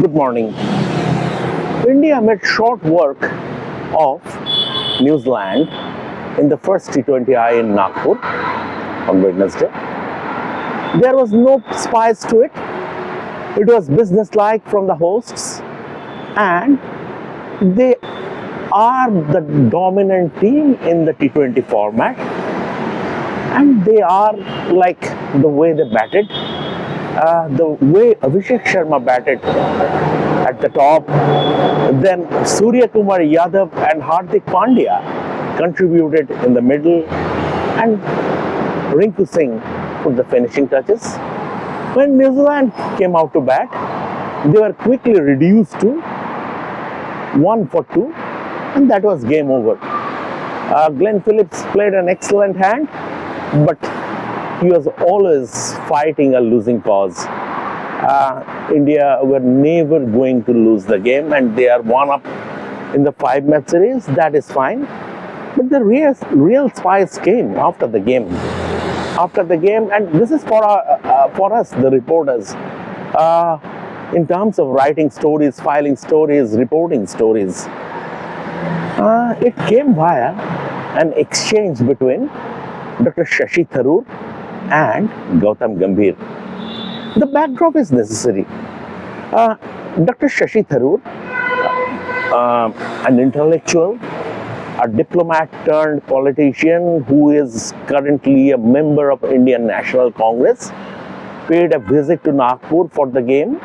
Good morning. India made short work of New Zealand in the first T20I in Nagpur on Wednesday. There was no spice to it. It was businesslike from the hosts, and they are the dominant team in the T20 format, and they are like the way they batted. The way Abhishek Sharma batted at the top, then Surya Kumar Yadav and Hardik Pandya contributed in the middle, and Rinku Singh put the finishing touches. When New Zealand came out to bat, they were quickly reduced to 1 for 2, and that was game over. Glenn Phillips played an excellent hand, but he was always fighting a losing cause. India were never going to lose the game, and they are 1-up in the 5-match series. That is fine. But the real spice came after the game. And this is for us, the reporters, in terms of writing stories, filing stories, reporting stories. It came via an exchange between Dr. Shashi Tharoor and Gautam Gambhir. The backdrop is necessary. Dr. Shashi Tharoor, an intellectual, a diplomat turned politician who is currently a member of Indian National Congress, paid a visit to Nagpur for the game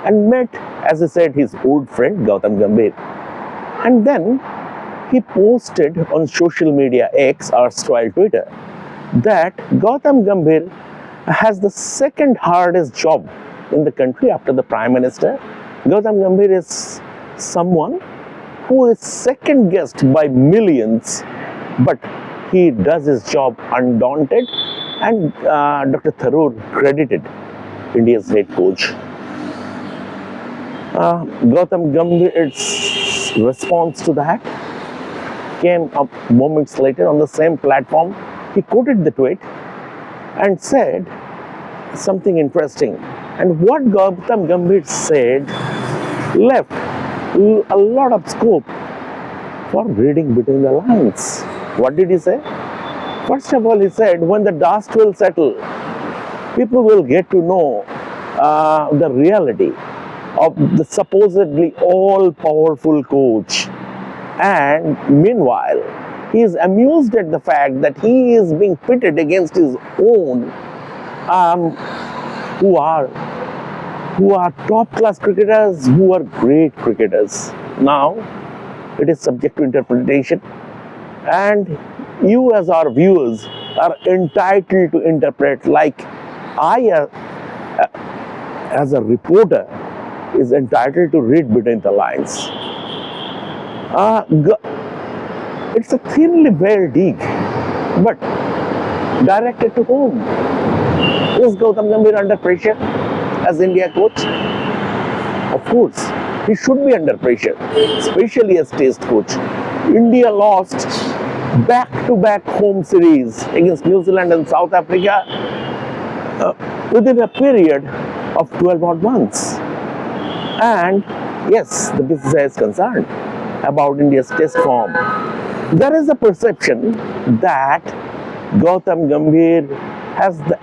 and met, as I said, his old friend Gautam Gambhir. And then he posted on social media X, erstwhile Twitter, that Gautam Gambhir has the second hardest job in the country after the Prime Minister. Gautam Gambhir is someone who is second guessed by millions, but he does his job undaunted, and Dr. Tharoor credited India's head coach. Gautam Gambhir's response to that came up moments later on the same platform. He quoted the tweet and said something interesting. And what Gautam Gambhir said left a lot of scope for reading between the lines. What did he say? First of all, he said, when the dust will settle, people will get to know the reality of the supposedly all-powerful coach. And meanwhile, he is amused at the fact that he is being pitted against his own who are top-class cricketers, who are great cricketers. Now, it is subject to interpretation, and you as our viewers are entitled to interpret, like I as a reporter is entitled to read between the lines. It's a thinly veiled dig, but directed to whom? Is Gautam Gambhir under pressure as India coach? Of course, he should be under pressure, especially as Test coach. India lost back-to-back home series against New Zealand and South Africa within a period of 12 odd months. And yes, the BCCI is concerned about India's Test form. There is a perception that Gautam Gambhir has the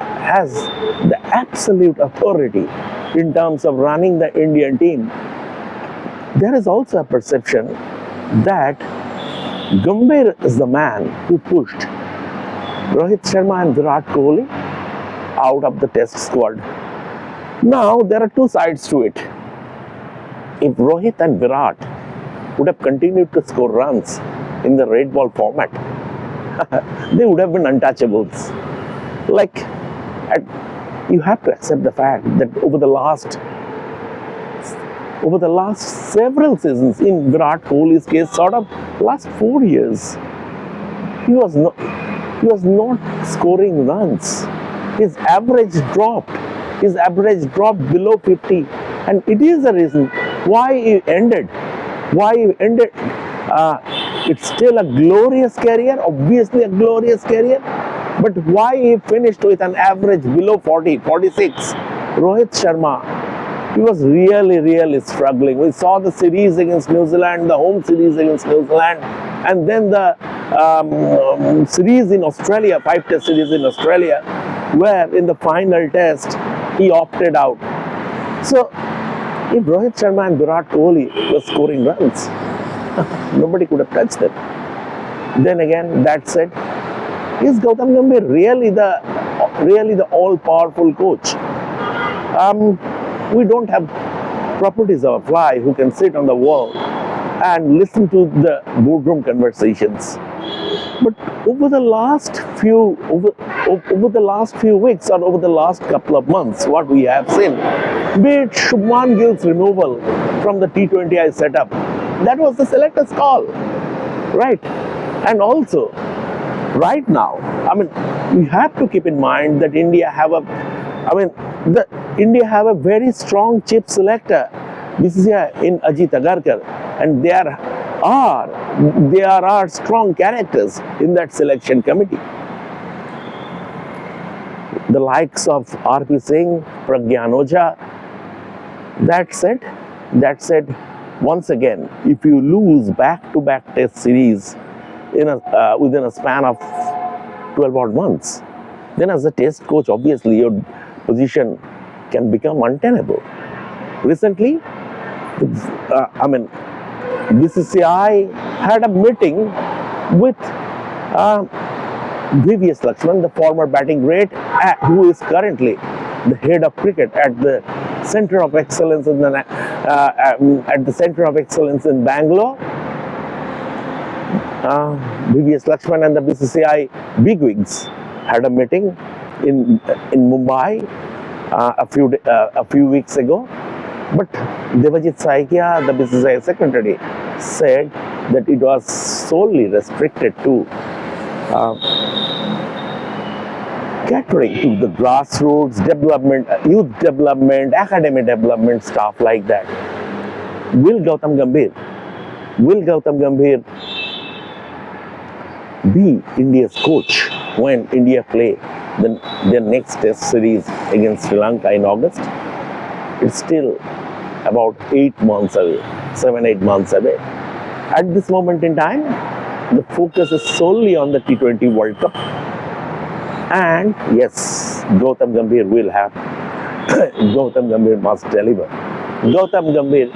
absolute authority in terms of running the Indian team. There is also a perception that Gambhir is the man who pushed Rohit Sharma and Virat Kohli out of the Test squad. Now, there are two sides to it. If Rohit and Virat would have continued to score runs in the red ball format, they would have been untouchables. You have to accept the fact that over the last several seasons, in Virat Kohli's case, sort of last 4 years, he was not scoring runs. His average dropped below 50, and it is the reason why he ended. It's still a glorious career, obviously a glorious career, but why he finished with an average below 40, 46? Rohit Sharma He was really struggling. We saw the series against New Zealand, the home series against New Zealand, and then the series in Australia, 5-test series in Australia, where in the final test he opted out. So if Rohit Sharma and Virat Kohli were scoring runs, nobody could have touched them. Then again, that said, is Gautam Gambhir really the all-powerful coach? We don't have properties of a fly who can sit on the wall and listen to the boardroom conversations. But over the last few weeks or over the last couple of months, what we have seen, be it Shubman Gill's removal from the T20I setup, that was the selector's call, right? And also, right now, we have to keep in mind that India have a very strong chief selector, BCCI in Ajit Agarkar, and there are strong characters in that selection committee. The likes of R.P. Singh, Pragyan Ojha. That said, once again, if you lose back-to-back test series within a span of 12 odd months, then as a test coach, obviously your position can become untenable. Recently, BCCI had a meeting with V.V.S. Lakshman, the former batting great, who is currently the head of cricket at the Center of Excellence in Bangalore. V.V.S. Lakshman and the BCCI bigwigs had a meeting in Mumbai a few weeks ago. But Devajit Saikia, the BCCI secretary, said that it was solely restricted to catering to the grassroots development, youth development, academic development, stuff like that. Will Gautam Gambhir be India's coach when India play their next test series against Sri Lanka in August? It's still about 8 months away, 7-8 months away. At this moment in time, the focus is solely on the T20 World Cup. And yes, Gautam Gambhir Gautam Gambhir must deliver. Gautam Gambhir,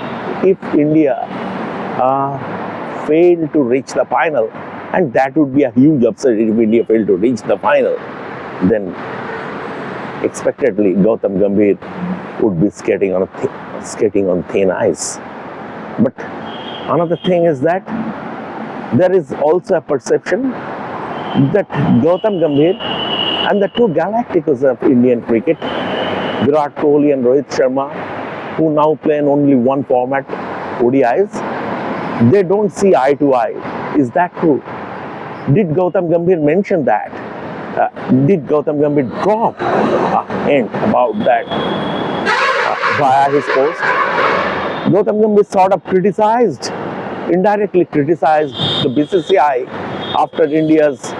if India fail to reach the final, and that would be a huge upset if India failed to reach the final, then expectedly Gautam Gambhir would be skating on thin ice. But another thing is that there is also a perception that Gautam Gambhir and the two galacticos of Indian cricket, Virat Kohli and Rohit Sharma, who now play in only one format, ODIs, they don't see eye to eye. Is that true? Did Gautam Gambhir mention that? Did Gautam Gambhir drop a hint about that via his post? Gautam Gambhir sort of indirectly criticized the BCCI after India's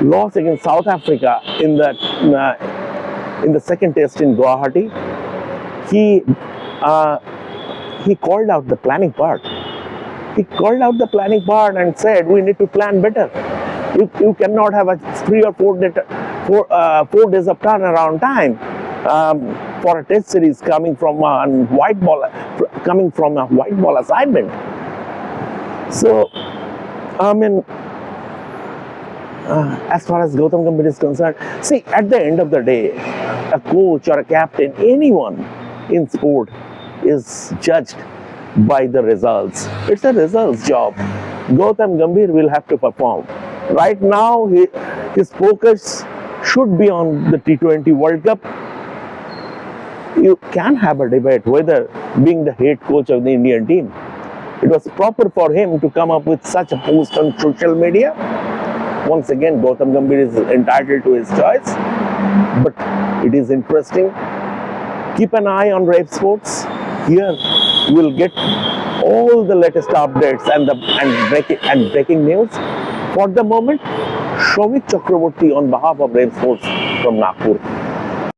loss against South Africa in the second test in Guwahati. He called out the planning part. He called out the planning part and said, we need to plan better. You cannot have a 3 or 4 days of turnaround time for a test series coming from a white ball assignment. So, as far as Gautam Gambhir is concerned, see, at the end of the day, a coach or a captain, anyone in sport is judged by the results. It's a results job. Gautam Gambhir will have to perform. Right now, his focus should be on the T20 World Cup. You can have a debate whether being the head coach of the Indian team, it was proper for him to come up with such a post on social media. Once again, Gautam Gambhir is entitled to his choice, but it is interesting. Keep an eye on Revsportz. Here you will get all the latest updates and breaking news. For the moment, Shomik Chakraborty on behalf of Revsportz from Nagpur.